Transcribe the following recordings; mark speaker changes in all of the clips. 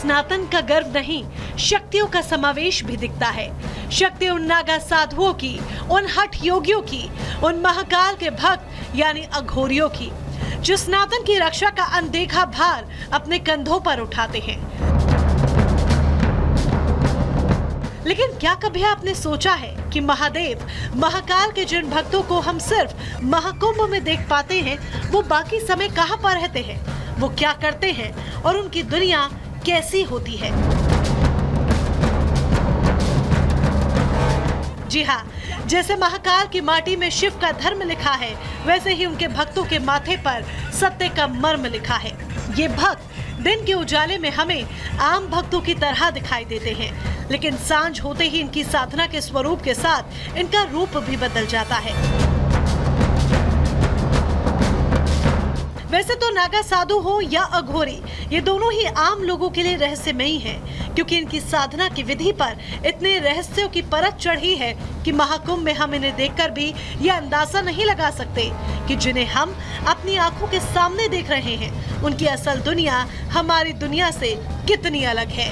Speaker 1: सनातन का गर्व नहीं, शक्तियों का समावेश भी दिखता है। शक्ति उन नागा साधुओं की, उन हठ योगियों की, उन महाकाल के भक्त यानी अघोरियों की, जो सनातन की रक्षा का अनदेखा भार अपने कंधों पर उठाते हैं। लेकिन क्या कभी आपने सोचा है कि महादेव महाकाल के जिन भक्तों को हम सिर्फ महाकुंभ में देख पाते हैं, वो बाकी समय कहां पर रहते हैं, वो क्या करते हैं और उनकी दुनिया कैसी होती है? जी हाँ, जैसे महाकाल की माटी में शिव का धर्म लिखा है, वैसे ही उनके भक्तों के माथे पर सत्य का मर्म लिखा है। ये भक्त दिन के उजाले में हमें आम भक्तों की तरह दिखाई देते हैं, लेकिन सांझ होते ही इनकी साधना के स्वरूप के साथ इनका रूप भी बदल जाता है। वैसे तो नागा साधु हो या अघोरी, ये दोनों ही आम लोगों के लिए रहस्यमयी हैं, क्योंकि इनकी साधना की विधि पर इतने रहस्यों की परत चढ़ी है कि महाकुंभ में हम इन्हें देखकर भी यह अंदाजा नहीं लगा सकते कि जिन्हें हम अपनी आंखों के सामने देख रहे हैं, उनकी असल दुनिया हमारी दुनिया से कितनी अलग है।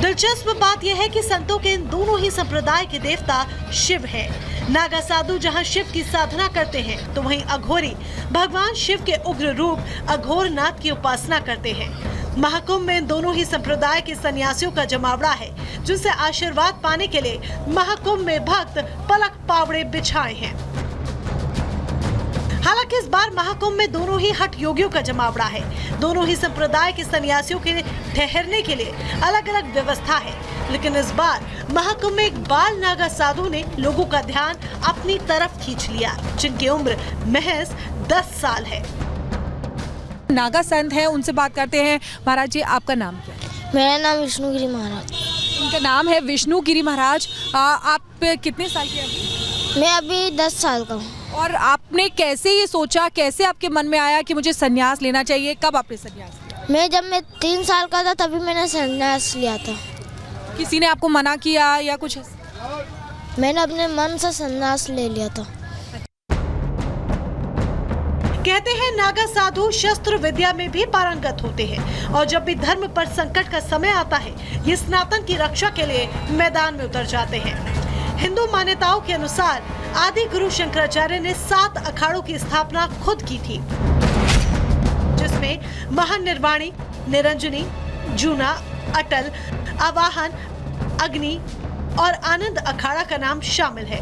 Speaker 1: दिलचस्प बात यह है कि संतों के इन दोनों ही संप्रदाय के देवता शिव है। नागा साधु जहां शिव की साधना करते हैं, तो वहीं अघोरी भगवान शिव के उग्र रूप अघोरनाथ की उपासना करते हैं। महाकुंभ में इन दोनों ही संप्रदाय के सन्यासियों का जमावड़ा है, जिनसे आशीर्वाद पाने के लिए महाकुंभ में भक्त पलक पावड़े बिछाए हैं। हालांकि इस बार महाकुंभ में दोनों ही हठ योगियों का जमावड़ा है। दोनों ही संप्रदाय के सन्यासियों के ठहरने के लिए अलग अलग व्यवस्था है, लेकिन इस बार महाकुंभ में एक बाल नागा साधु ने लोगों का ध्यान अपनी तरफ खींच लिया, जिनकी उम्र महज 10 साल है।
Speaker 2: नागा संत है, उनसे बात करते हैं। महाराज जी, आपका नाम क्या है?
Speaker 3: मेरा नाम विष्णुगिरी महाराज।
Speaker 2: उनका नाम है विष्णुगिरी महाराज। आप कितने साल के अभी?
Speaker 3: मैं अभी 10 साल का हूँ।
Speaker 2: और आपने कैसे ये सोचा, कैसे आपके मन में आया कि मुझे संन्यास लेना चाहिए? कब आपने संन्यास लिया?
Speaker 3: जब मैं 3 साल का था तभी मैंने संन्यास लिया था।
Speaker 2: किसी ने आपको मना किया या कुछ?
Speaker 3: मैंने अपने मन से संन्यास ले लिया था।
Speaker 1: कहते हैं नागा साधु शस्त्र विद्या में भी पारंगत होते हैं, और जब भी धर्म पर संकट का समय आता है, ये सनातन की रक्षा के लिए मैदान में उतर जाते हैं। हिंदू मान्यताओं के अनुसार आदि गुरु शंकराचार्य ने 7 अखाड़ों की स्थापना खुद की थी, जिसमें महानिर्वाणी, निरंजनी, जूना, अटल, आवाहन, अग्नि और आनंद अखाड़ा का नाम शामिल है।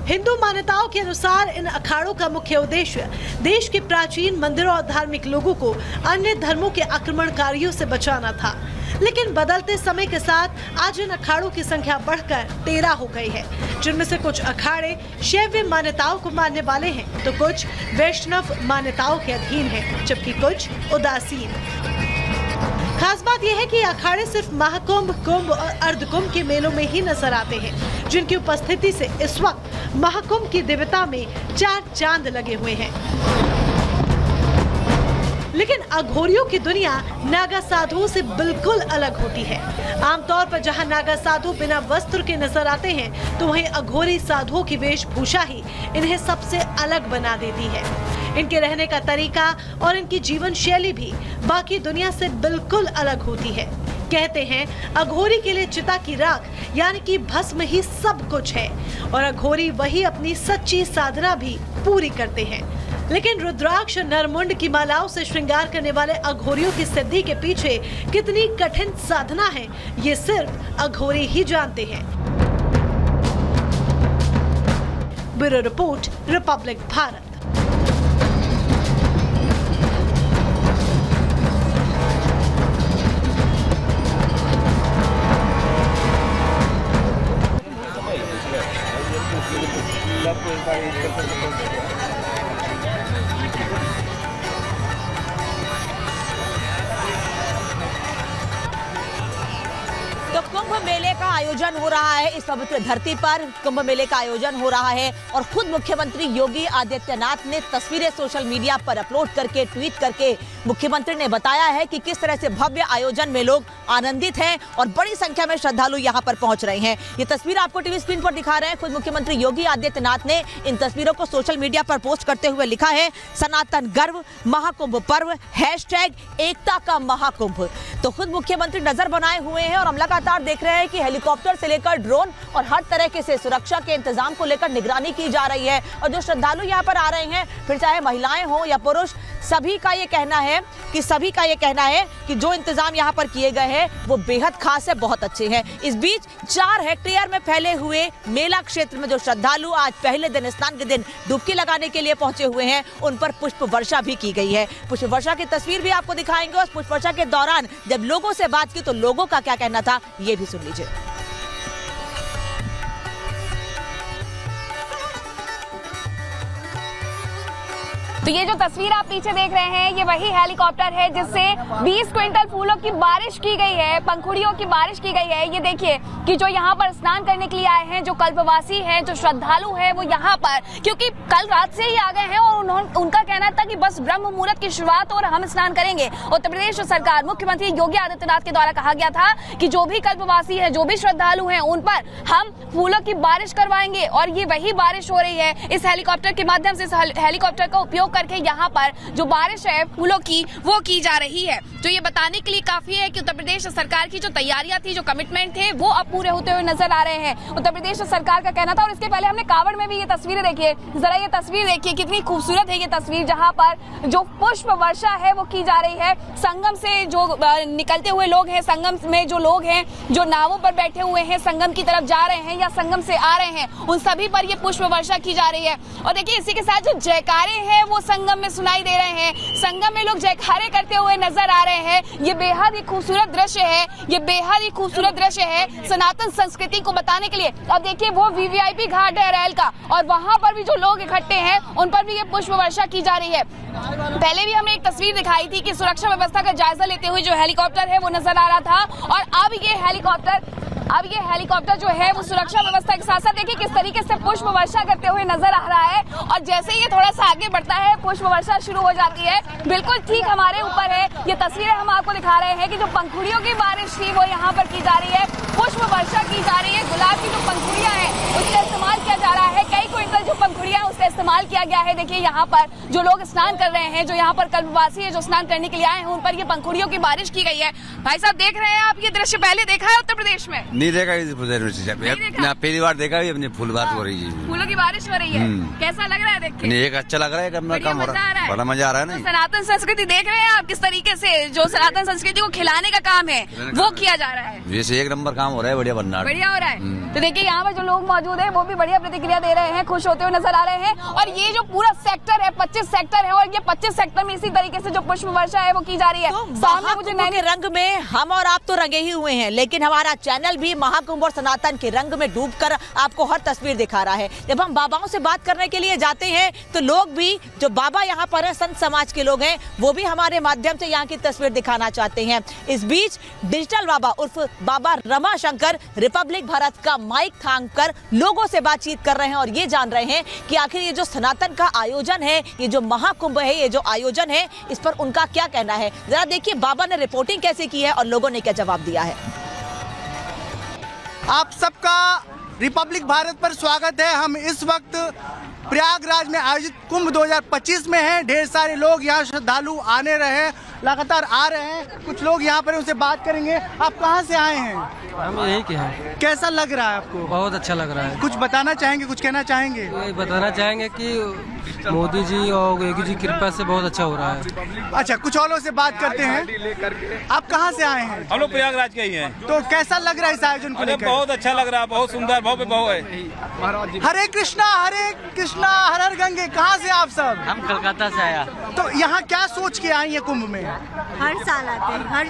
Speaker 1: हिंदू मान्यताओं के अनुसार इन अखाड़ों का मुख्य उद्देश्य देश के प्राचीन मंदिरों और धार्मिक लोगों को अन्य धर्मों के आक्रमणकारियों से बचाना था, लेकिन बदलते समय के साथ आज इन अखाड़ों की संख्या बढ़कर 13 हो गई है, जिनमें से कुछ अखाड़े शैव मान्यताओं को मानने वाले हैं, तो कुछ वैष्णव मान्यताओं के अधीन हैं, जबकि कुछ उदासीन। खास बात यह है कि अखाड़े सिर्फ महाकुंभ, कुंभ और अर्धकुंभ के मेलों में ही नजर आते हैं, जिनकी उपस्थिति से इस वक्त महाकुंभ की दिव्यता में 4 चांद लगे हुए हैं। लेकिन अघोरियों की दुनिया नागा साधुओं से बिल्कुल अलग होती है। आमतौर पर जहां नागा साधु बिना वस्त्र के नजर आते हैं, तो वहीं अघोरी साधुओं की वेशभूषा ही इन्हें सबसे अलग बना देती है। इनके रहने का तरीका और इनकी जीवन शैली भी बाकी दुनिया से बिल्कुल अलग होती है। कहते हैं अघोरी के लिए चिता की राख यानी कि भस्म ही सब कुछ है, और अघोरी वही अपनी सच्ची साधना भी पूरी करते हैं। लेकिन रुद्राक्ष नरमुंड की मालाओं से श्रृंगार करने वाले अघोरियों की सिद्धि के पीछे कितनी कठिन साधना है, ये सिर्फ अघोरी ही जानते हैं। Bureau report, Republic Bharat.
Speaker 4: तो कुंभ मेले का आयोजन हो रहा है इस पवित्र धरती पर, कुंभ मेले का आयोजन हो रहा है और खुद मुख्यमंत्री योगी आदित्यनाथ ने तस्वीरें सोशल मीडिया पर अपलोड करके, ट्वीट करके मुख्यमंत्री ने बताया है कि किस तरह से भव्य आयोजन में लोग आनंदित हैं और बड़ी संख्या में श्रद्धालु यहां पर पहुंच रहे हैं। ये तस्वीर आपको टीवी स्क्रीन पर दिखा रहे हैं। खुद मुख्यमंत्री योगी आदित्यनाथ ने इन तस्वीरों को सोशल मीडिया पर पोस्ट करते हुए लिखा है, सनातन गर्व, महाकुंभ पर्व, हैशटैग एकता का महाकुंभ। तो खुद मुख्यमंत्री नजर बनाए हुए हैं और हम लगातार देख रहे हैं कि हेलीकॉप्टर से लेकर ड्रोन और हर तरह से सुरक्षा के इंतजाम को लेकर निगरानी की जा रही है। और जो श्रद्धालु यहाँ पर आ रहे हैं, फिर चाहे महिलाएं हो या पुरुष, सभी का ये कहना है कि जो इंतजाम यहाँ पर किए गए हैं वो बेहद खास है, बहुत अच्छे हैं। इस बीच 4 हेक्टेयर में फैले हुए मेला क्षेत्र में जो श्रद्धालु आज पहले दिन, स्नान के दिन डुबकी लगाने के लिए पहुंचे हुए हैं, उन पर पुष्प वर्षा भी की गई है। पुष्प वर्षा की तस्वीर भी आपको दिखाएंगे और पुष्प वर्षा के दौरान जब लोगों से बात की तो लोगों का क्या कहना था, ये भी सुन लीजिए।
Speaker 5: तो ये जो तस्वीर आप पीछे देख रहे हैं, ये वही हेलीकॉप्टर है जिससे 20 क्विंटल फूलों की बारिश की गई है, पंखुड़ियों की बारिश की गई है। ये देखिए कि जो यहाँ पर स्नान करने के लिए आए हैं, जो कल्पवासी हैं, जो श्रद्धालु हैं, वो यहाँ पर क्योंकि कल रात से ही आ गए हैं और उनका कहना था कि बस ब्रह्म मुहूर्त की शुरुआत और हम स्नान करेंगे। उत्तर प्रदेश सरकार, मुख्यमंत्री योगी आदित्यनाथ के द्वारा कहा गया था कि जो भी कल्पवासी है, जो भी श्रद्धालु हैं, उन पर हम फूलों की बारिश करवाएंगे और ये वही बारिश हो रही है। इस हेलीकॉप्टर के माध्यम से, इस हेलीकॉप्टर का उपयोग करके यहाँ पर जो बारिश है फूलों की, वो की जा रही है। जो ये बताने के लिए काफी है कि उत्तर प्रदेश सरकार की जो तैयारियां थी, जो कमिटमेंट थे, वो अब पूरे होते हुए नजर आ रहे हैं। उत्तर प्रदेश सरकार का कहना था। और इसके पहले हमने कावड़ में भी ये तस्वीरें देखिए, जरा ये तस्वीर देखिए, कितनी खूबसूरत है ये तस्वीर, जहाँ पर जो पुष्प वर्षा है वो की जा रही है। संगम से जो निकलते हुए लोग हैं, संगम में जो लोग हैं, जो नावों पर बैठे हुए हैं, संगम की तरफ जा रहे हैं या संगम से आ रहे हैं, उन सभी पर ये पुष्प वर्षा की जा रही है। और देखिए इसी के साथ जो जयकारे हैं वो संगम में सुनाई दे रहे हैं। संगम में लोग जयकारे करते हुए नजर आ रहे हैं। ये बेहद ही खूबसूरत दृश्य है, ये बेहद ही खूबसूरत दृश्य है सनातन संस्कृति को बताने के लिए। अब देखिए वो वीवीआईपी घाट है रेल का और वहां पर भी जो लोग इकट्ठे हैं उन पर भी ये पुष्प वर्षा की जा रही है। पहले भी हमने एक तस्वीर दिखाई थी कि सुरक्षा व्यवस्था का जायजा लेते हुए जो हेलीकॉप्टर है वो नजर आ रहा था और अब ये हेलीकॉप्टर जो है वो सुरक्षा व्यवस्था के साथ साथ देखिए किस तरीके से पुष्प वर्षा करते हुए नजर आ रहा है। और जैसे ये थोड़ा सा आगे बढ़ता है, पुष्प वर्षा शुरू हो जाती है, बिल्कुल ठीक हमारे ऊपर है। ये तस्वीरें हम आपको दिखा रहे हैं कि जो पंखुड़ियों की बारिश थी वो यहाँ पर की जा रही है, पुष्प वर्षा की जा रही है। गुलाब की जो पंखुड़ियां हैं उसका इस्तेमाल किया जा रहा है, कई क्विंटल जो पंखुड़ियां उसका इस्तेमाल किया गया है। देखिए यहाँ पर जो लोग स्नान कर रहे हैं, जो यहाँ पर कल्पवासी है, जो स्नान करने के लिए आए हैं, उन पर ये पंखुड़ियों की बारिश की गई है। भाई साहब देख रहे हैं आप, ये दृश्य पहले देखा है उत्तर प्रदेश में?
Speaker 6: नहीं देखा, पहली बार देखा है। अपनी फूल बात हो रही है,
Speaker 5: फूलों की बारिश हो रही है। कैसा लग रहा है देख के?
Speaker 6: नहीं, एक अच्छा लग रहा है, करना काम हो रहा है, बड़ा मजा आ रहा है।
Speaker 5: तो सनातन संस्कृति देख रहे हैं आप किस तरीके से जो सनातन संस्कृति को खिलाने का काम है वो किया जा रहा है।
Speaker 6: जैसे एक नंबर काम हो रहा है, बढ़िया बनना,
Speaker 5: बढ़िया हो रहा है। तो देखिए यहाँ पर जो लोग मौजूद हैं वो भी बढ़िया प्रतिक्रिया दे रहे हैं, खुश होते हुए नजर आ रहे हैं। और ये जो पूरा सेक्टर है 25 सेक्टर है और ये 25 सेक्टर में इसी तरीके से जो पुष्प वर्षा है वो की जा रही है।
Speaker 4: तो
Speaker 5: सामने मुझे
Speaker 4: नए रंग में हम और आप तो रंगे ही हुए हैं, लेकिन हमारा चैनल भी महाकुंभ और सनातन के रंग में डूबकर आपको हर तस्वीर दिखा रहा है। जब हम बाबाओं से बात करने के लिए जाते हैं तो लोग भी, जो बाबा यहाँ पर है, संत समाज के लोग हैं, वो भी हमारे माध्यम से यहाँ की तस्वीर दिखाना चाहते हैं। इस बीच डिजिटल बाबा उर्फ बाबा रमाशंकर रिपब्लिक भारत का माइक थाम कर लोगों से बातचीत कर रहे हैं और ये जान रहे हैं कि आखिर ये जो सनातन का आयोजन है, ये जो महाकुंभ है, ये जो आयोजन है, इस पर उनका क्या कहना है। जरा देखिए बाबा ने रिपोर्टिंग कैसे की है और लोगों ने क्या जवाब दिया है।
Speaker 7: आप सबका रिपब्लिक भारत पर स्वागत है। हम इस वक्त प्रयागराज में आयोजित कुंभ 2025 में हैं। ढेर सारे लोग यहाँ श्रद्धालु आने रहे, लगातार आ रहे हैं। कुछ लोग यहाँ पर उनसे बात करेंगे। आप कहाँ से आए हैं?
Speaker 8: हम यही के हैं।
Speaker 7: कैसा लग रहा है आपको?
Speaker 8: बहुत अच्छा लग रहा है।
Speaker 7: कुछ बताना चाहेंगे, कुछ कहना चाहेंगे?
Speaker 8: यही बताना चाहेंगे कि मोदी जी और योगी जी कृपा से बहुत अच्छा हो रहा है।
Speaker 7: अच्छा, कुछ और लोग से बात करते हैं। आप कहाँ से आए हैं?
Speaker 9: हम लोग प्रयागराज के ही हैं।
Speaker 7: तो कैसा लग रहा है इस आयोजन को लेकर?
Speaker 9: बहुत अच्छा लग रहा है, बहुत सुंदर, भव्य है।
Speaker 7: हरे कृष्णा हर हर गंगे। कहाँ से आप सब?
Speaker 8: हम कलकत्ता से आया।
Speaker 7: तो यहाँ क्या सोच के आए हैं कुंभ में?
Speaker 3: हर साल आते हैं। हर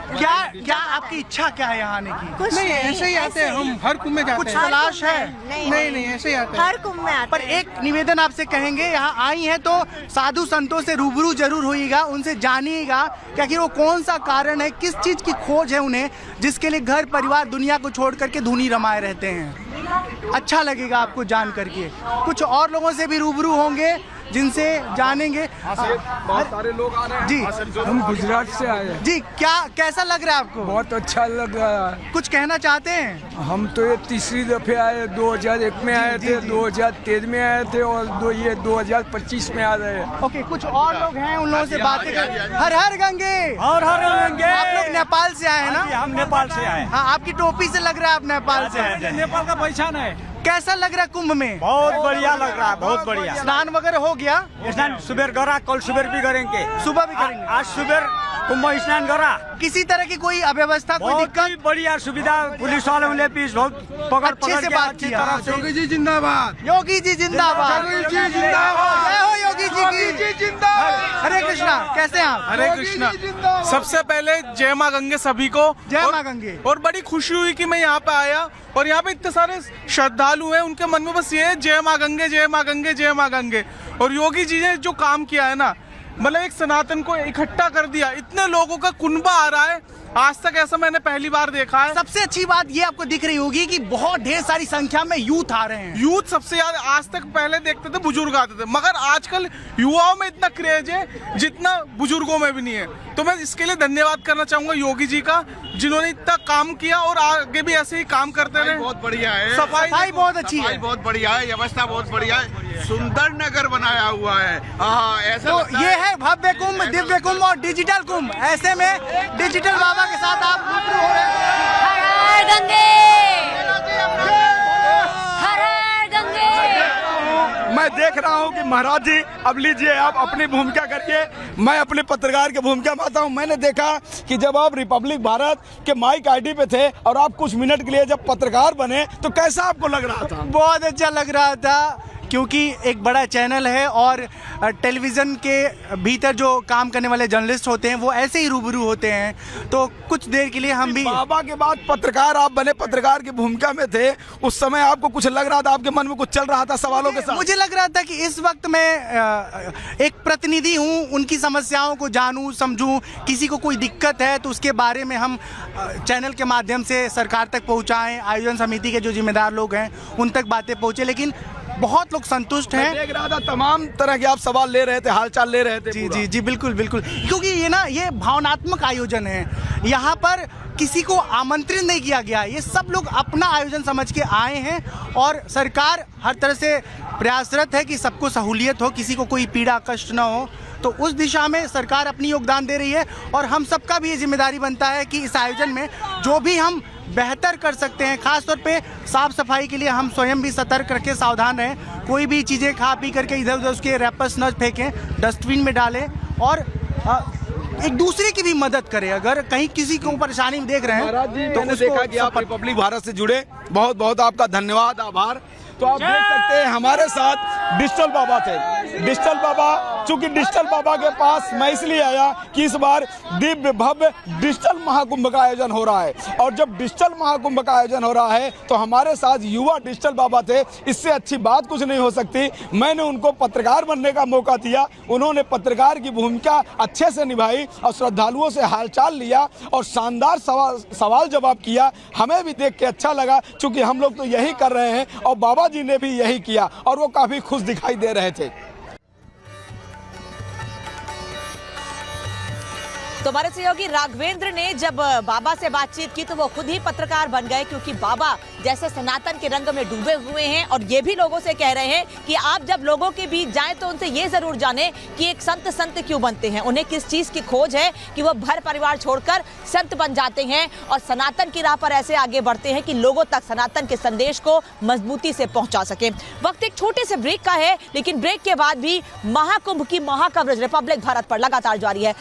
Speaker 7: क्या आपकी इच्छा क्या है यहाँ आने की?
Speaker 3: कुछ नहीं,
Speaker 7: ऐसे ही आते हैं हम, हर कुंभ में जाते
Speaker 3: कुछ
Speaker 7: हैं। कुछ तलाश है?
Speaker 3: नहीं,
Speaker 7: ऐसे ही आते हैं।
Speaker 3: हर कुंभ में आते
Speaker 7: पर
Speaker 3: हैं।
Speaker 7: एक निवेदन आपसे कहेंगे, यहाँ आई हैं तो साधु संतों से रूबरू जरूर होइएगा, उनसे जानिएगा कि आखिर वो कौन सा कारण है, किस चीज की खोज है उन्हें, जिसके लिए घर परिवार दुनिया को छोड़ करके धुनी रमाए रहते हैं। अच्छा लगेगा आपको जान करके। कुछ और लोगों से भी रूबरू होंगे जिनसे जानेंगे।
Speaker 10: बहुत सारे लोग आ रहे हैं
Speaker 7: जी,
Speaker 10: हम गुजरात से आए हैं
Speaker 7: जी, कैसा लग रहा है आपको?
Speaker 10: बहुत अच्छा लग रहा है।
Speaker 7: कुछ कहना चाहते हैं?
Speaker 10: हम तो ये तीसरी दफे आए, 2001 में आए थे, 2013 में आए थे और ये 2025 में आ रहे हैं।
Speaker 7: ओके, कुछ और लोग हैं, उन लोगों से बातें कर। हर हर गंगे।
Speaker 9: और हर गंगे।
Speaker 7: आप लोग नेपाल से आए हैं ना?
Speaker 9: हम नेपाल से आए।
Speaker 7: हाँ, आपकी टोपी से लग रहा है आप नेपाल से आए हैं।
Speaker 9: नेपाल का पहचान है।
Speaker 7: कैसा लग रहा है कुंभ में?
Speaker 9: बहुत बढ़िया लग रहा है, बहुत बढ़िया।
Speaker 7: स्नान वगैरह हो गया?
Speaker 9: स्नान सुबह करा, कल सुबह भी करेंगे,
Speaker 7: सुबह भी करेंगे।
Speaker 9: आज सुबह कुंभ स्नान करा।
Speaker 7: किसी तरह की कोई अव्यवस्था, कोई
Speaker 9: बहुत
Speaker 7: दिक्कत?
Speaker 9: ही बढ़िया सुविधा, पुलिस वाले मिले, पीस बहुत
Speaker 7: अच्छे से बात किया।
Speaker 10: योगी जी जिंदाबाद,
Speaker 7: योगी जी जिंदाबाद,
Speaker 10: योगी जी जिंदाबाद,
Speaker 7: जय हो योगी जी की
Speaker 10: जिंदाबाद।
Speaker 7: हरे कृष्णा। कैसे हैं आप?
Speaker 11: हरे कृष्णा। सबसे पहले जय माँ गंगे सभी को।
Speaker 7: जय माँ गंगे।
Speaker 11: और बड़ी खुशी हुई कि मैं यहाँ पे आया और यहाँ पे इतने सारे श्रद्धालु हैं, उनके मन में बस ये है जय माँ गंगे, जय माँ गंगे, जय माँ गंगे। और योगी जी ने जो काम किया है ना, मतलब एक सनातन को इकट्ठा कर दिया, इतने लोगों का कुनबा आ रहा है, आज तक ऐसा मैंने पहली बार देखा है।
Speaker 7: सबसे अच्छी बात ये आपको दिख रही होगी कि बहुत ढेर सारी संख्या में यूथ आ रहे हैं।
Speaker 11: यूथ सबसे ज्यादा, आज तक पहले देखते थे बुजुर्ग आते थे, मगर आजकल युवाओं में इतना क्रेज है जितना बुजुर्गों में भी नहीं है। तो मैं इसके लिए धन्यवाद करना चाहूंगा योगी जी का, जिन्होंने इतना काम किया और आगे भी ऐसे ही काम करते रहे।
Speaker 10: बहुत बढ़िया है,
Speaker 7: सफाई बहुत अच्छी है,
Speaker 10: बहुत बढ़िया है, व्यवस्था बहुत बढ़िया है, सुंदर नगर बनाया हुआ है। हाँ, ऐसा
Speaker 7: तो ये है भव्य कुंभ, दिव्य कुंभ और डिजिटल कुंभ। ऐसे में डिजिटल बाबा के साथ आप रूबरू हो रहे हैं।
Speaker 5: हर हर गंगे, हर हर गंगे।
Speaker 10: मैं देख रहा हूँ कि महाराज जी, अब लीजिए आप अपनी भूमिका करिए, मैं अपने पत्रकार की भूमिका में आता हूँ। मैंने देखा कि जब आप रिपब्लिक भारत के माइक आईडी पे थे और आप कुछ मिनट के लिए जब पत्रकार बने तो कैसा आपको लग रहा था?
Speaker 7: बहुत अच्छा लग रहा था, क्योंकि एक बड़ा चैनल है और टेलीविज़न के भीतर जो काम करने वाले जर्नलिस्ट होते हैं वो ऐसे ही रूबरू होते हैं। तो कुछ देर के लिए हम भी
Speaker 10: बाबा के बाद पत्रकार आप बने, पत्रकार की भूमिका में थे, उस समय आपको कुछ लग रहा था, आपके मन में कुछ चल रहा था सवालों के साथ?
Speaker 7: मुझे लग रहा था कि इस वक्त मैं एक प्रतिनिधि हूँ, उनकी समस्याओं को जानूँ, समझूँ, किसी को कोई दिक्कत है तो उसके बारे में हम चैनल के माध्यम से सरकार तक पहुँचाएँ, आयोजन समिति के जो जिम्मेदार लोग हैं उन तक बातें पहुँचे। लेकिन बहुत लोग संतुष्ट हैं।
Speaker 10: देख रहा था तमाम तरह के आप सवाल ले रहे थे, हालचाल ले रहे थे।
Speaker 7: जी जी जी, बिल्कुल बिल्कुल, क्योंकि ये भावनात्मक आयोजन है। यहाँ पर किसी को आमंत्रित नहीं किया गया, ये सब लोग अपना आयोजन समझ के आए हैं और सरकार हर तरह से प्रयासरत है कि सबको सहूलियत हो, किसी को कोई पीड़ा कष्ट ना हो। तो उस दिशा में सरकार अपनी योगदान दे रही है और हम सबका भी ये जिम्मेदारी बनता है कि इस आयोजन में जो भी हम बेहतर कर सकते हैं, खासतौर पे साफ सफाई के लिए हम स्वयं भी सतर्क रखें, सावधान रहें, कोई भी चीज़ें खा पी करके इधर उधर उसके रैपर्स न फेंकें, डस्टबिन में डालें और एक दूसरे की भी मदद करें। अगर कहीं किसी को परेशानी में देख रहे हैं
Speaker 10: तो मैंने देखा कि आप रिपब्लिक भारत से जुड़े, बहुत बहुत आपका धन्यवाद, आभार। तो आप देख सकते हैं हमारे साथ डिजिटल बाबा थे। डिजिटल बाबा, चूंकि डिजिटल बाबा के पास मैं इसलिए आया कि इस बार दिव्य भव्य डिजिटल महाकुंभ का आयोजन हो रहा है और जब डिजिटल महाकुंभ का आयोजन हो रहा है तो हमारे साथ युवा डिजिटल बाबा थे। इससे अच्छी बात कुछ नहीं हो सकती। मैंने उनको पत्रकार बनने का मौका दिया, उन्होंने पत्रकार की भूमिका अच्छे से निभाई और श्रद्धालुओं से हालचाल लिया और शानदार सवाल जवाब किया। हमें भी देख के अच्छा लगा, चूंकि हम लोग तो यही कर रहे हैं और बाबा जी ने भी यही किया और वो काफी खुश दिखाई दे रहे थे।
Speaker 4: तो हमारे सहयोगी राघवेंद्र ने जब बाबा से बातचीत की तो वो खुद ही पत्रकार बन गए, क्योंकि बाबा जैसे सनातन के रंग में डूबे हुए हैं और ये भी लोगों से कह रहे हैं कि आप जब लोगों के बीच जाएं तो उनसे ये जरूर जानें कि एक संत क्यों बनते हैं, उन्हें किस चीज की खोज है कि वो घर परिवार छोड़कर संत बन जाते हैं और सनातन की राह पर ऐसे आगे बढ़ते हैं कि लोगों तक सनातन के संदेश को मजबूती से पहुंचा सके। वक्त एक छोटे से ब्रेक का है, लेकिन ब्रेक के बाद भी महाकुंभ की महाकवरेज रिपब्लिक भारत पर लगातार जारी है।